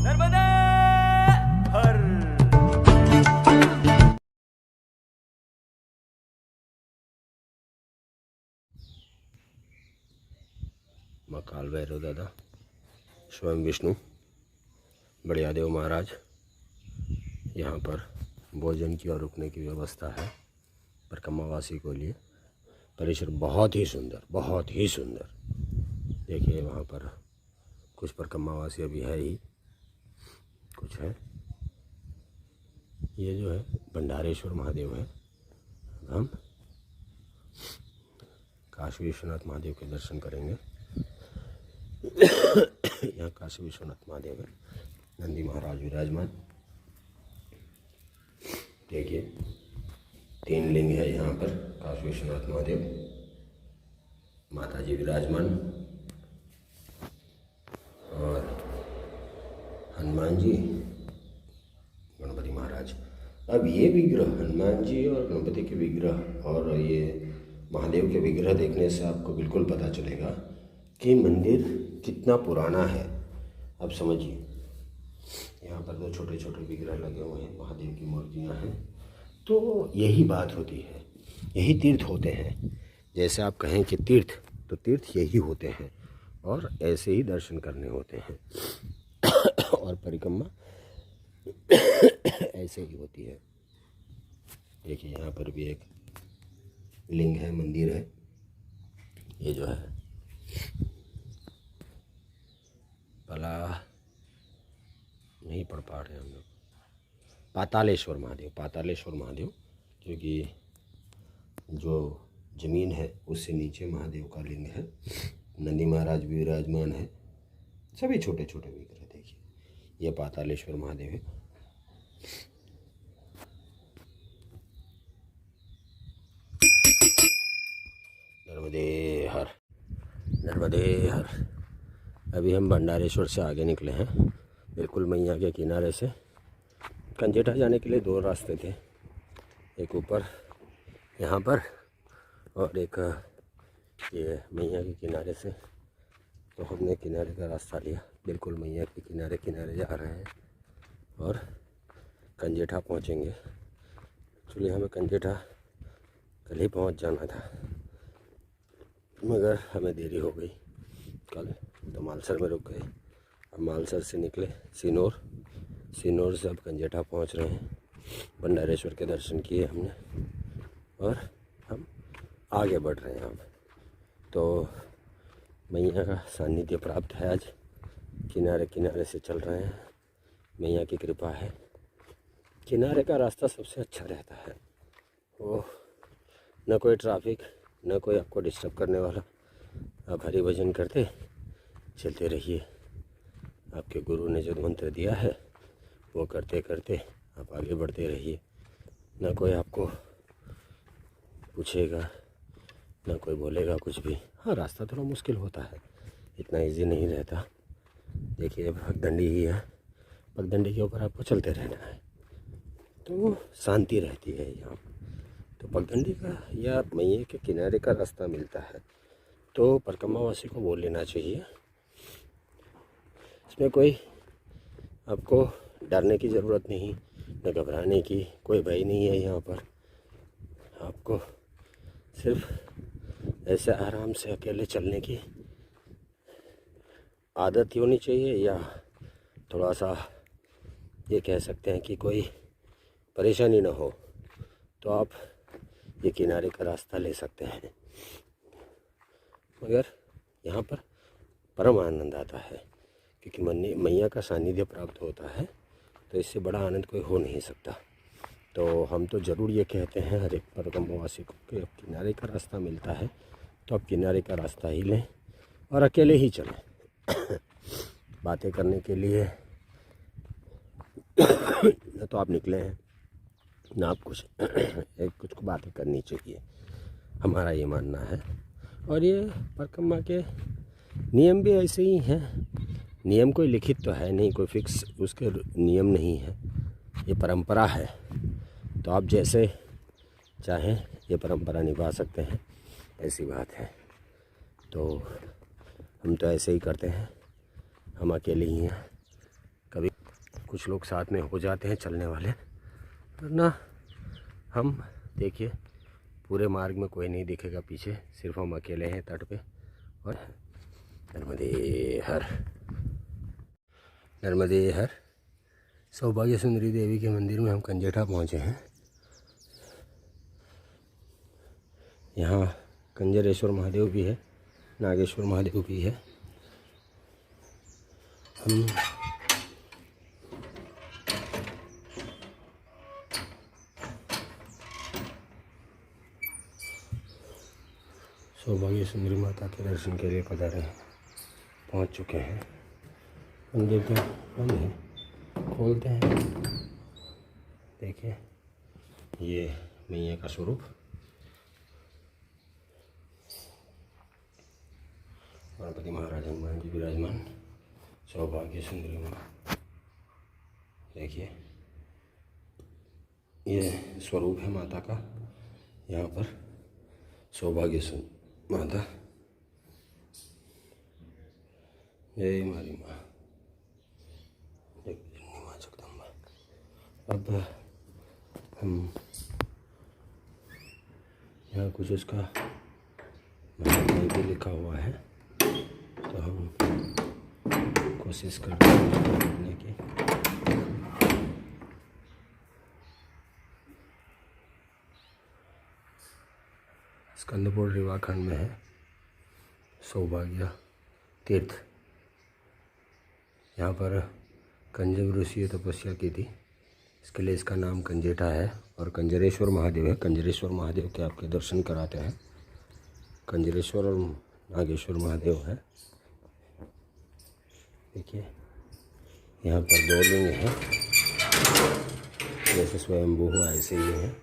नर्मदा हर। माँ काल भैरव दादा, स्वयं विष्णु, बढ़िया देव महाराज। यहाँ पर भोजन की और रुकने की व्यवस्था है परिक्रमावासी को लिए। परिसर बहुत ही सुंदर, बहुत ही सुंदर। देखिए वहाँ पर कुछ परिक्रमावासी अभी है ही, कुछ है। ये जो है भंडारेश्वर महादेव है। हम काशी विश्वनाथ महादेव के दर्शन करेंगे। यहाँ काशी विश्वनाथ महादेव है, नंदी महाराज विराजमान। देखिए 3 लिंग है यहाँ पर। काशी विश्वनाथ महादेव, माता जी विराजमान और हनुमान जी, गणपति महाराज। अब ये विग्रह, हनुमान जी और गणपति के विग्रह और ये महादेव के विग्रह देखने से आपको बिल्कुल पता चलेगा कि मंदिर कितना पुराना है। अब समझिए, यहाँ पर 2 छोटे छोटे विग्रह लगे हुए हैं, महादेव की मूर्तियाँ हैं। तो यही बात होती है, यही तीर्थ होते हैं। जैसे आप कहें कि तीर्थ, तो तीर्थ यही होते हैं और ऐसे ही दर्शन करने होते हैं। और परिक्रमा ऐसे ही होती है। देखिए यहाँ पर भी एक लिंग है, मंदिर है। ये जो है भला नहीं पढ़ पा रहे हम लोग। पातालेश्वर महादेव, पातालेश्वर महादेव, क्योंकि जो जमीन है उससे नीचे महादेव का लिंग है। नंदी महाराज भी विराजमान है। सभी छोटे छोटे विग्रह देखिए। ये पातालेश्वर महादेव है। नर्मदे हर, नर्मदे हर। अभी हम भंडारेश्वर से आगे निकले हैं, बिल्कुल मैया के किनारे से। कंजेठा जाने के लिए 2 रास्ते थे, एक ऊपर यहाँ पर और एक ये मैया के किनारे से। तो हमने किनारे का रास्ता लिया, बिल्कुल मैया के किनारे किनारे जा रहे हैं और कंजेठा पहुँचेंगे। एक्चुअली हमें कंजेठा कल ही पहुँच जाना था, मगर हमें देरी हो गई कल, तो मालसर में रुक गए। अब मालसर से निकले सीनोर, सीनोर से अब कंजेठा पहुंच रहे हैं। भंडारेश्वर के दर्शन किए हमने और हम आगे बढ़ रहे हैं। अब तो मैया का सानिध्य प्राप्त है। आज किनारे किनारे से चल रहे हैं, मैया की कृपा है। किनारे का रास्ता सबसे अच्छा रहता है, वो न कोई ट्रैफिक, न कोई आपको डिस्टर्ब करने वाला। आप हरि भजन करते चलते रहिए। आपके गुरु ने जो मंत्र दिया है वो करते करते आप आगे बढ़ते रहिए। ना कोई आपको पूछेगा, ना कोई बोलेगा कुछ भी। हाँ, रास्ता थोड़ा मुश्किल होता है, इतना इजी नहीं रहता। देखिए पगडंडी ही है, पगडंडी के ऊपर आपको चलते रहना है, तो शांति रहती है यहाँ। तो पगडंडी का या मैया के किनारे का रास्ता मिलता है, तो परिक्रमावासी को बोल लेना चाहिए। इसमें कोई आपको डरने की ज़रूरत नहीं, न घबराने की, कोई भय नहीं है यहाँ पर। आपको सिर्फ ऐसे आराम से अकेले चलने की आदत ही होनी चाहिए, या थोड़ा सा ये कह सकते हैं कि कोई परेशानी ना हो, तो आप ये किनारे का रास्ता ले सकते हैं। मगर यहाँ पर परम आनंद आता है, क्योंकि मैया का सानिध्य प्राप्त होता है, तो इससे बड़ा आनंद कोई हो नहीं सकता। तो हम तो ज़रूर ये कहते हैं हर एक परिक्रमावासी को कि अब किनारे का रास्ता मिलता है तो अब किनारे का रास्ता ही लें और अकेले ही चलें। बातें करने के लिए न तो आप निकले हैं, ना आप कुछ कुछ को बातें करनी चाहिए, हमारा ये मानना है। और ये परिक्रमा के नियम भी ऐसे ही हैं। नियम कोई लिखित तो है नहीं, कोई फिक्स उसके नियम नहीं है, ये परंपरा है। तो आप जैसे चाहें ये परंपरा निभा सकते हैं, ऐसी बात है। तो हम तो ऐसे ही करते हैं, हम अकेले ही हैं, कभी कुछ लोग साथ में हो जाते हैं चलने वाले, वरना हम देखिए पूरे मार्ग में कोई नहीं दिखेगा पीछे, सिर्फ हम अकेले हैं तट पे। और नर्मदे हर, नर्मदे हर। सौभाग्य सुंदरी देवी के मंदिर में हम कंजेठा पहुँचे हैं। यहाँ कंजरेश्वर महादेव भी है, नागेश्वर महादेव भी है। हम सौभाग्य सुंदरी माता के दर्शन के लिए पधारे हैं, पहुँच चुके हैं। मंदिर तो बंद है, खोलते हैं। देखिए ये मैया का स्वरूप, गणपति महाराज हनुमान जी विराजमान, सौभाग्य सुंदरी माँ। देखिए ये स्वरूप है माता का। यहाँ पर सौभाग्य सुंदरी माता, जय हमारी माँ, माँ जगदम्बा। अब हम यहाँ कुछ उसका महात्म्य भी लिखा हुआ है, तो हम कोशिश करते हैं पढ़ने की। स्कंदपुर रीवाखंड में है सौभाग्य तीर्थ। यहाँ पर कंजर ऋषि तपस्या की थी, इसके लिए इसका नाम कंजेठा है। और कंजरेश्वर महादेव है, कंजरेश्वर महादेव के आपके दर्शन कराते हैं। कंजरेश्वर और नागेश्वर महादेव है। देखिए यहाँ पर 2 लिंग हैं, जैसे स्वयंभू हुआ ऐसे ही है।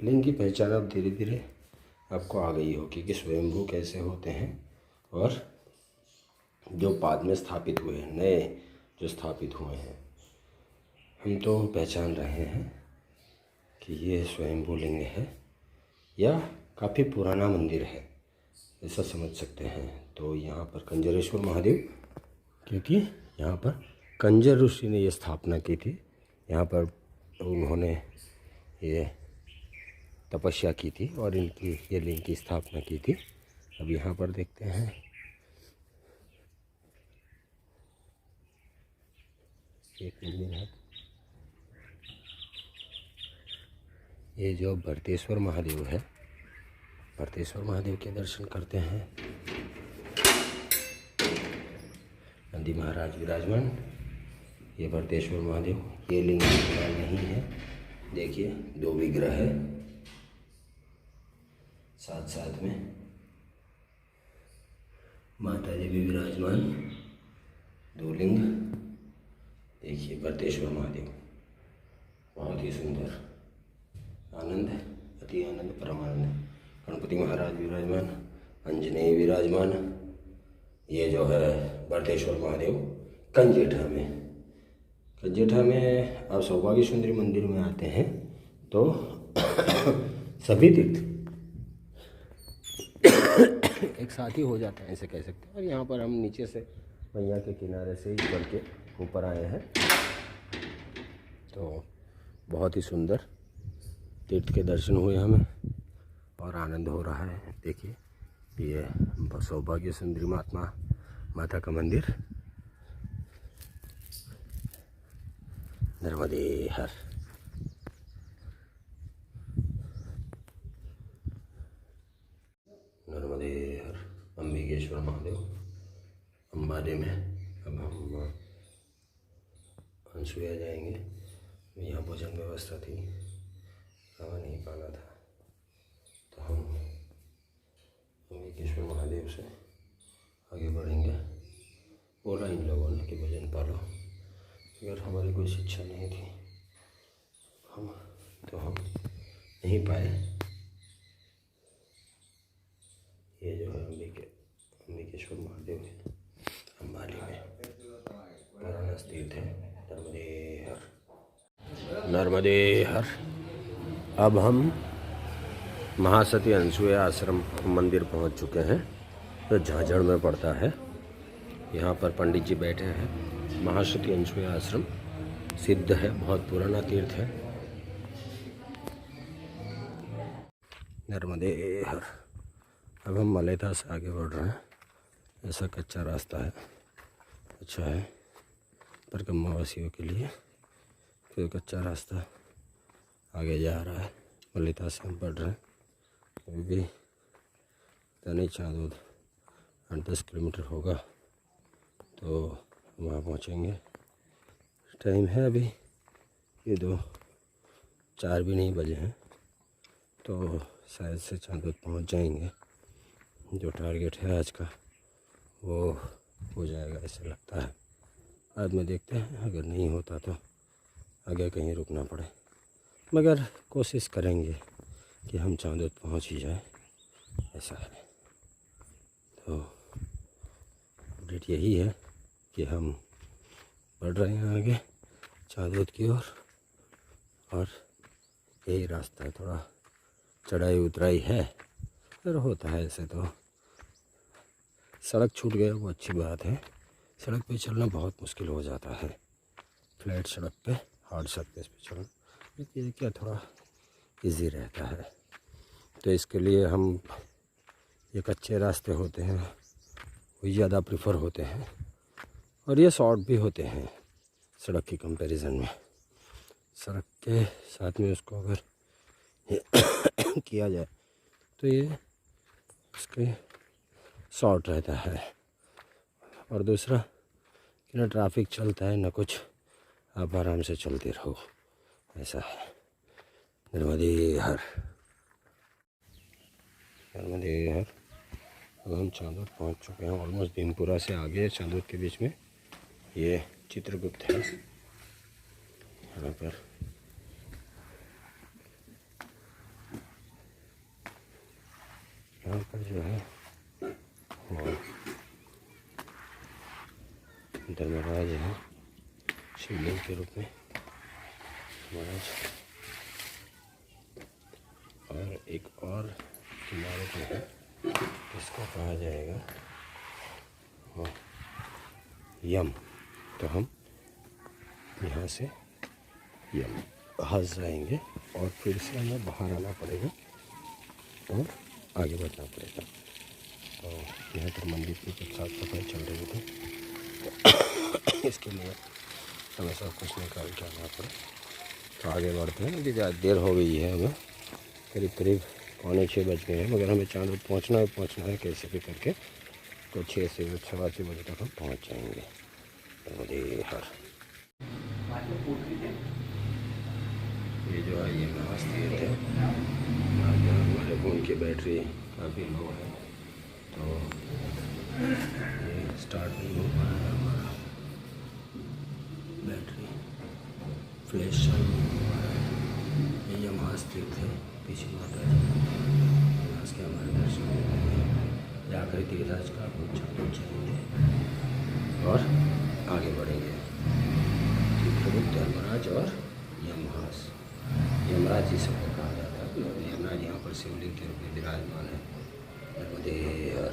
लिंग की पहचान अब धीरे धीरे आपको आ गई होगी कि स्वयंभू कैसे होते हैं, और जो बाद में स्थापित हुए हैं, नए जो स्थापित हुए हैं, हम तो पहचान रहे हैं कि ये स्वयंभू लिंग है या काफ़ी पुराना मंदिर है, ऐसा समझ सकते हैं। तो यहाँ पर कंजरेश्वर महादेव, क्योंकि यहाँ पर कंजर ऋषि ने ये स्थापना की थी, यहाँ पर उन्होंने ये तपस्या की थी और इनकी ये लिंग की स्थापना की थी। अब यहाँ पर देखते हैं एक मंदिर है, ये जो भरतेश्वर महादेव है, भरतेश्वर महादेव के दर्शन करते हैं। नंदी महाराज विराजमान, ये भरतेश्वर महादेव, ये लिंग नहीं है। देखिए 2 विग्रह है साथ साथ में, माता जी भी विराजमान, 2 लिंग। देखिए भरतेश्वर महादेव, बहुत ही सुंदर, आनंद, अति आनंद, परमानंद। गणपति महाराज विराजमान, अंजनेय विराजमान। ये जो है भरतेश्वर महादेव कंजेठा में। कंजेठा में आप सौभाग्य सुंदरी मंदिर में आते हैं तो सभी तीर्थ एक साथ ही हो जाते हैं, ऐसे कह सकते हैं। और यहाँ पर हम नीचे से मैया के किनारे से ही चढ़ के ऊपर आए हैं, तो बहुत ही सुंदर तीर्थ के दर्शन हुए हमें और आनंद हो रहा है। देखिए ये सौभाग्य सुंदरी माता का मंदिर। नर्मदे हर। नर्मदे हर। अंबिकेश्वर महादेव अंबाले में। अब हम अनसुईया जाएंगे, यहाँ भोजन व्यवस्था थी, खाना नहीं पाना था, तो हम अंबिकेश्वर महादेव से आगे बढ़ेंगे। बोला इन लोगों ने कि भोजन पालो, अगर हमारी कोई शिक्षा नहीं थी हम नहीं पाए। ये जो है अंबिकेश्वर महादेव है, अंबाली में पुराना तीर्थ है। नर्मदे हर। नर्मदे हर। अब हम महासती अनसुईया आश्रम मंदिर पहुंच चुके हैं, जो झाझड़ में पड़ता है। यहाँ पर पंडित जी बैठे हैं। महाश्रुति अनसुया आश्रम सिद्ध है, बहुत पुराना तीर्थ है। नर्मदे हर। अब हम मलेथा से आगे बढ़ रहे हैं। ऐसा कच्चा रास्ता है, अच्छा है परिक्रमा वासियों के लिए। फिर कच्चा रास्ता आगे जा रहा है। मलेथा से हम बढ़ रहे हैं। अभी भी पता नहीं चाँदोद 8-10 किलोमीटर होगा तो वहाँ पहुँचेंगे। टाइम है अभी ये 2-4 भी नहीं बजे हैं, तो शायद से चाँदोद पहुँच जाएंगे। जो टारगेट है आज का वो हो जाएगा ऐसा लगता है। बाद में देखते हैं, अगर नहीं होता तो आगे कहीं रुकना पड़े, मगर कोशिश करेंगे कि हम चाँदोद पहुँच ही जाए, ऐसा है। तो अपडेट यही है कि हम बढ़ रहे हैं आगे चाँदोद की ओर, और यही रास्ता है। थोड़ा चढ़ाई उतराई है, पर होता है ऐसे। तो सड़क छूट गया वो अच्छी बात है। सड़क पे चलना बहुत मुश्किल हो जाता है, फ्लैट सड़क पे, हार्ड सरफेस पे चलना। ये क्या थोड़ा इजी रहता है। तो इसके लिए हम ये कच्चे रास्ते होते हैं वही ज़्यादा प्रेफर होते हैं, और ये शॉर्ट भी होते हैं सड़क की कंपैरिजन में। सड़क के साथ में उसको अगर किया जाए तो ये इसके शॉर्ट रहता है। और दूसरा कि ना ट्रैफिक चलता है ना कुछ, आप आराम से चलते रहो, ऐसा है। नर्मदे हर, नर्मदे हर। अब हम चाँदोद पहुँच चुके हैं। ऑलमोस्ट भीमपुरा से आगे चाँदोद के बीच में ये चित्रगुप्त है। यहाँ पर जो है वो धर्मराज है, शिवलिंग के रूप में महाराज। और एक और इमारत है, इसको कहा जाएगा यम। तो हम यहाँ से यम हंस जाएंगे और फिर से हमें बाहर आना पड़ेगा और आगे बढ़ना पड़ेगा। तो यहाँ पर मंदिर की कुछ साफ सफाई चल रही थी, तो इसके लिए हमें सब कुछ निकाल के आना पड़े। तो आगे बढ़ते हैं। अभी ज़्यादा देर हो गई है, हमें करीब 5:45 बज गए हैं, मगर हमें चाँदोद पहुँचना है कैसे भी करके। तो 6 से 6:15 बजे तक हम पहुँच जाएंगे। नर्मदे हर। ये जो है ये महास्तीर्थ है। हमारे फ़ोन की बैटरी काफ़ी लो है, तो ये स्टार्ट नहीं हो पा रहा है हमारा। बैटरी फ्लैश चालू नहीं हो पा रहा है। ये महास्तीर्थ है, पीछे माता जी के हमारे दर्शन करेंगे। आखिरी तीर्थ आज का चाँदोद जाएंगे और आगे बढ़ेंगे। चित्रगुप्त, धर्मराज और यमहास। यमराज जी सबको कहा जाता है। यमराज यहाँ पर शिवलिंग के रूप में विराजमान है। नर्मदे हर।